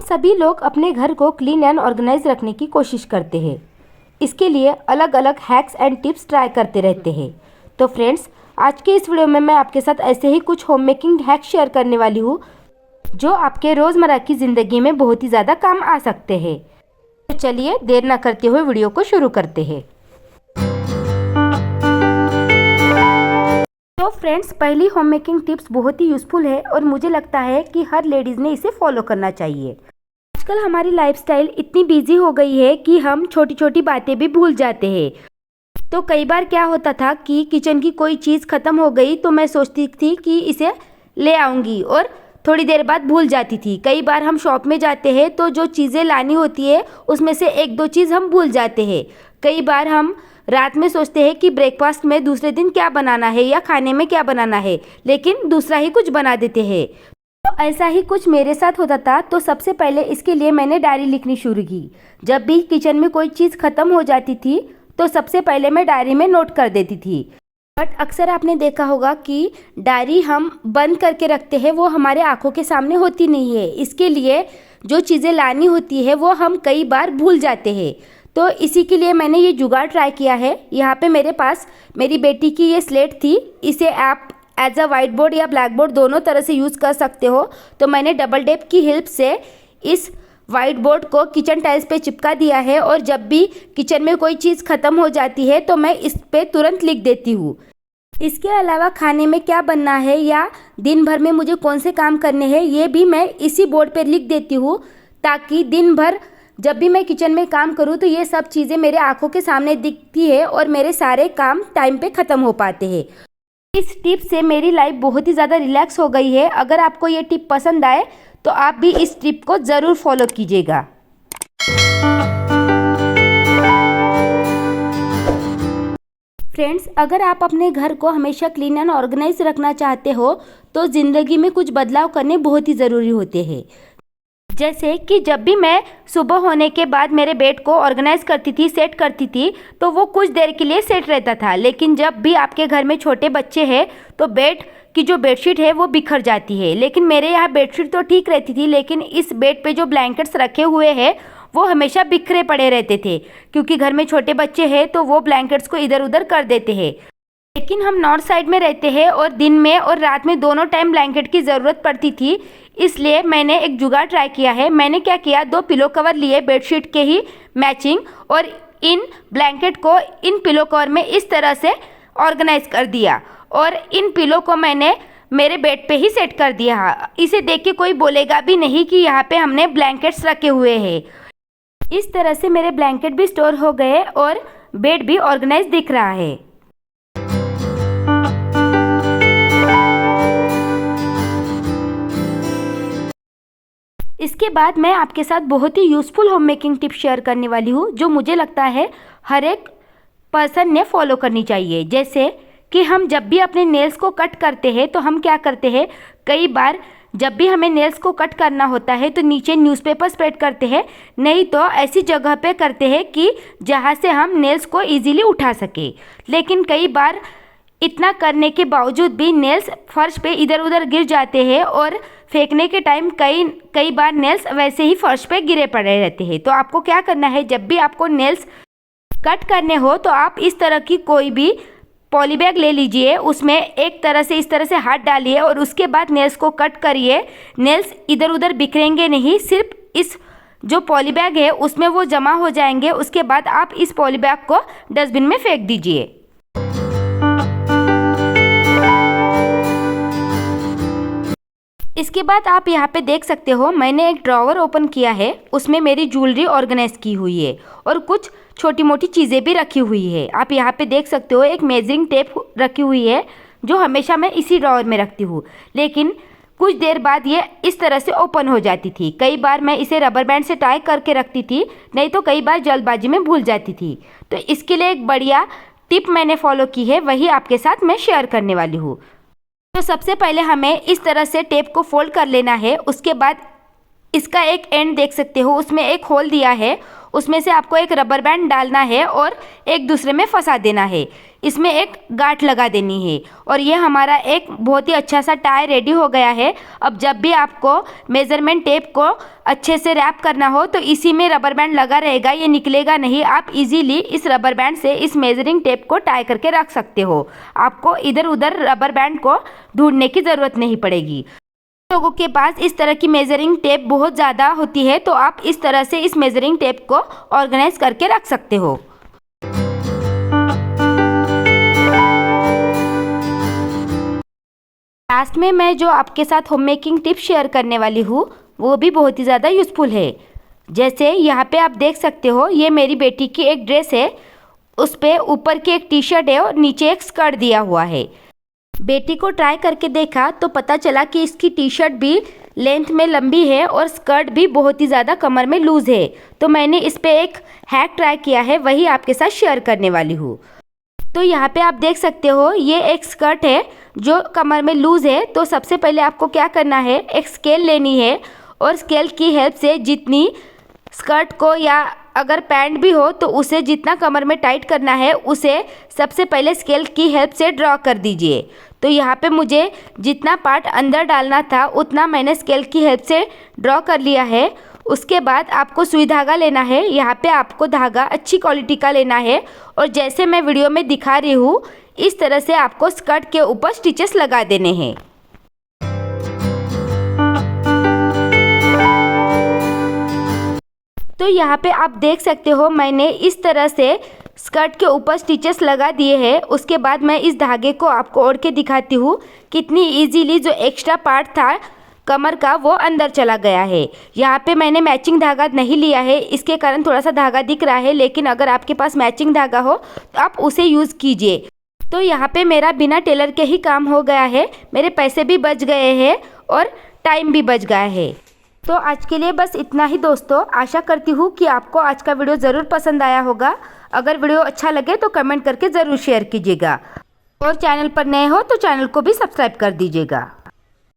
सभी लोग अपने घर को क्लीन एंड ऑर्गेनाइज रखने की कोशिश करते हैं। इसके लिए अलग अलग हैक्स एंड टिप्स ट्राई करते रहते हैं। तो फ्रेंड्स, आज के इस वीडियो में मैं आपके साथ ऐसे ही कुछ होम मेकिंग हैक्स शेयर करने वाली हूँ जो आपके रोज़मर्रा की ज़िंदगी में बहुत ही ज़्यादा काम आ सकते हैं। तो चलिए देर ना करते हुए वीडियो को शुरू करते हैं। तो फ्रेंड्स, पहली होम मेकिंग टिप्स बहुत ही यूज़फुल है और मुझे लगता है कि हर लेडीज़ ने इसे फॉलो करना चाहिए। आजकल हमारी लाइफस्टाइल इतनी बिजी हो गई है कि हम छोटी छोटी बातें भी भूल जाते हैं। तो कई बार क्या होता था कि किचन की कोई चीज़ ख़त्म हो गई तो मैं सोचती थी कि इसे ले आऊँगी और थोड़ी देर बाद भूल जाती थी। कई बार हम शॉप में जाते हैं तो जो चीज़ें लानी होती है उसमें से एक दो चीज़ हम भूल जाते हैं। कई बार हम रात में सोचते हैं कि ब्रेकफास्ट में दूसरे दिन क्या बनाना है या खाने में क्या बनाना है, लेकिन दूसरा ही कुछ बना देते हैं। तो ऐसा ही कुछ मेरे साथ होता था। तो सबसे पहले इसके लिए मैंने डायरी लिखनी शुरू की। जब भी किचन में कोई चीज़ ख़त्म हो जाती थी तो सबसे पहले मैं डायरी में नोट कर देती थी। बट अक्सर आपने देखा होगा कि डायरी हम बंद करके रखते हैं, वो हमारे आंखों के सामने होती नहीं है। इसके लिए जो चीज़ें लानी होती है वो हम कई बार भूल जाते हैं। तो इसी के लिए मैंने ये जुगाड़ ट्राई किया है। यहाँ पे मेरे पास मेरी बेटी की ये स्लेट थी। इसे आप एज अ वाइट बोर्ड या ब्लैक बोर्ड दोनों तरह से यूज़ कर सकते हो। तो मैंने डबल टेप की हेल्प से इस वाइट बोर्ड को किचन टाइल्स पे चिपका दिया है और जब भी किचन में कोई चीज़ ख़त्म हो जाती है तो मैं इस पे तुरंत लिख देती हूँ। इसके अलावा खाने में क्या बनना है या दिन भर में मुझे कौन से काम करने हैं ये भी मैं इसी बोर्ड पे लिख देती हूँ, ताकि दिन भर जब भी मैं किचन में काम करूँ तो ये सब चीज़ें मेरे आंखों के सामने दिखती है और मेरे सारे काम टाइम पे ख़त्म हो पाते हैं। इस टिप से मेरी लाइफ बहुत ही ज़्यादा रिलैक्स हो गई है। अगर आपको ये टिप पसंद आए तो आप भी इस टिप को ज़रूर फॉलो कीजिएगा। फ्रेंड्स, अगर आप अपने घर को हमेशा क्लीन एंड ऑर्गेनाइज रखना चाहते हो तो ज़िंदगी में कुछ बदलाव करने बहुत ही ज़रूरी होते हैं। जैसे कि जब भी मैं सुबह होने के बाद मेरे बेड को ऑर्गेनाइज करती थी, सेट करती थी, तो वो कुछ देर के लिए सेट रहता था। लेकिन जब भी आपके घर में छोटे बच्चे हैं तो बेड की जो बेडशीट है वो बिखर जाती है। लेकिन मेरे यहाँ बेडशीट तो ठीक रहती थी, लेकिन इस बेड पे जो ब्लैंकेट्स रखे हुए हैं वो हमेशा बिखरे पड़े रहते थे, क्योंकि घर में छोटे बच्चे हैं तो वो ब्लैंकेट्स को इधर उधर कर देते हैं। लेकिन हम नॉर्थ साइड में रहते हैं और दिन में और रात में दोनों टाइम ब्लैंकेट की ज़रूरत पड़ती थी। इसलिए मैंने एक जुगाड़ ट्राई किया है। मैंने क्या किया, 2 पिलो कवर लिए बेडशीट के ही मैचिंग, और इन ब्लैंकेट को इन पिलो कवर में इस तरह से ऑर्गेनाइज कर दिया और इन पिलो को मैंने मेरे बेड पे ही सेट कर दिया। इसे देख के कोई बोलेगा भी नहीं कि यहाँ पे हमने ब्लैंकेट्स रखे हुए हैं। इस तरह से मेरे ब्लैंकेट भी स्टोर हो गए और बेड भी ऑर्गेनाइज दिख रहा है। इसके बाद मैं आपके साथ बहुत ही useful home making tip share करने वाली हूँ जो मुझे लगता है हर एक पर्सन ने फॉलो करनी चाहिए। जैसे कि हम जब भी अपने नेल्स को कट करते हैं तो हम क्या करते हैं, कई बार जब भी हमें नेल्स को कट करना होता है तो नीचे न्यूज़पेपर स्प्रेड करते हैं, नहीं तो ऐसी जगह पे करते हैं कि जहाँ से हम नेल्स को ईजीली उठा सके। लेकिन कई बार इतना करने के बावजूद भी नेल्स फर्श पे इधर उधर गिर जाते हैं और फेंकने के टाइम कई बार नेल्स वैसे ही फर्श पे गिरे पड़े रहते हैं। तो आपको क्या करना है, जब भी आपको नेल्स कट करने हो तो आप इस तरह की कोई भी पॉली बैग ले लीजिए, उसमें एक तरह से इस तरह से हाथ डालिए और उसके बाद नेल्स को कट करिए। नेल्स इधर उधर बिखरेंगे नहीं, सिर्फ इस जो पॉली बैग है उसमें वो जमा हो जाएंगे। उसके बाद आप इस पॉली बैग को डस्टबिन में फेंक दीजिए। इसके बाद आप यहाँ पे देख सकते हो मैंने एक ड्रॉवर ओपन किया है, उसमें मेरी ज्वेलरी ऑर्गेनाइज की हुई है और कुछ छोटी मोटी चीज़ें भी रखी हुई है। आप यहाँ पे देख सकते हो एक मेजरिंग टेप रखी हुई है जो हमेशा मैं इसी ड्रॉवर में रखती हूँ, लेकिन कुछ देर बाद ये इस तरह से ओपन हो जाती थी। कई बार मैं इसे रबर बैंड से टाई करके रखती थी, नहीं तो कई बार जल्दबाजी में भूल जाती थी। तो इसके लिए एक बढ़िया टिप मैंने फॉलो की है, वही आपके साथ मैं शेयर करने वाली हूँ। तो सबसे पहले हमें इस तरह से टेप को फोल्ड कर लेना है। उसके बाद इसका एक एंड देख सकते हो, उसमें एक होल दिया है, उसमें से आपको एक रबर बैंड डालना है और एक दूसरे में फंसा देना है। इसमें एक गांठ लगा देनी है। और ये हमारा एक बहुत ही अच्छा सा टाई रेडी हो गया है। अब जब भी आपको मेज़रमेंट टेप को अच्छे से रैप करना हो तो इसी में रबर बैंड लगा रहेगा, ये निकलेगा नहीं। आप इजीली इस रबर बैंड से इस मेजरिंग टेप को टाई करके रख सकते हो। आपको इधर उधर रबर बैंड को ढूंढने की ज़रूरत नहीं पड़ेगी। लोगों के पास इस तरह की मेजरिंग टेप बहुत ज़्यादा होती है तो आप इस तरह से इस मेजरिंग टेप को ऑर्गेनाइज करके रख सकते हो। लास्ट में मैं जो आपके साथ होम मेकिंग टिप शेयर करने वाली हूँ वो भी बहुत ही ज़्यादा यूज़फुल है। जैसे यहाँ पे आप देख सकते हो, ये मेरी बेटी की एक ड्रेस है, उस पे ऊपर की एक टी शर्ट है और नीचे एक स्कर्ट दिया हुआ है। बेटी को ट्राई करके देखा तो पता चला कि इसकी टी शर्ट भी लेंथ में लंबी है और स्कर्ट भी बहुत ही ज़्यादा कमर में लूज़ है। तो मैंने इस पे एक हैक ट्राई किया है, वही आपके साथ शेयर करने वाली हूँ। तो यहाँ पे आप देख सकते हो, ये एक स्कर्ट है जो कमर में लूज़ है। तो सबसे पहले आपको क्या करना है, एक स्केल लेनी है और स्केल की हेल्प से जितनी स्कर्ट को या अगर पैंट भी हो तो उसे जितना कमर में टाइट करना है उसे सबसे पहले स्केल की हेल्प से ड्रॉ कर दीजिए। तो यहाँ पे मुझे जितना पार्ट अंदर डालना था उतना मैंने स्केल की हेल्प से ड्रॉ कर लिया है। उसके बाद आपको सुई धागा लेना है। यहाँ पे आपको धागा अच्छी क्वालिटी का लेना है और जैसे मैं वीडियो में दिखा रही हूँ इस तरह से आपको स्कर्ट के ऊपर स्टिचेस लगा देने हैं। तो यहाँ पे आप देख सकते हो मैंने इस तरह से स्कर्ट के ऊपर स्टिचेस लगा दिए हैं। उसके बाद मैं इस धागे को आपको ओढ़ के दिखाती हूँ कितनी इजीली जो एक्स्ट्रा पार्ट था कमर का वो अंदर चला गया है। यहाँ पे मैंने मैचिंग धागा नहीं लिया है, इसके कारण थोड़ा सा धागा दिख रहा है, लेकिन अगर आपके पास मैचिंग धागा हो तो आप उसे यूज़ कीजिए। तो यहाँ पे मेरा बिना टेलर के ही काम हो गया है, मेरे पैसे भी बच गए हैं और टाइम भी बच गया है। तो आज के लिए बस इतना ही दोस्तों। आशा करती हूँ कि आपको आज का वीडियो ज़रूर पसंद आया होगा। अगर वीडियो अच्छा लगे तो कमेंट करके ज़रूर शेयर कीजिएगा और चैनल पर नए हो तो चैनल को भी सब्सक्राइब कर दीजिएगा।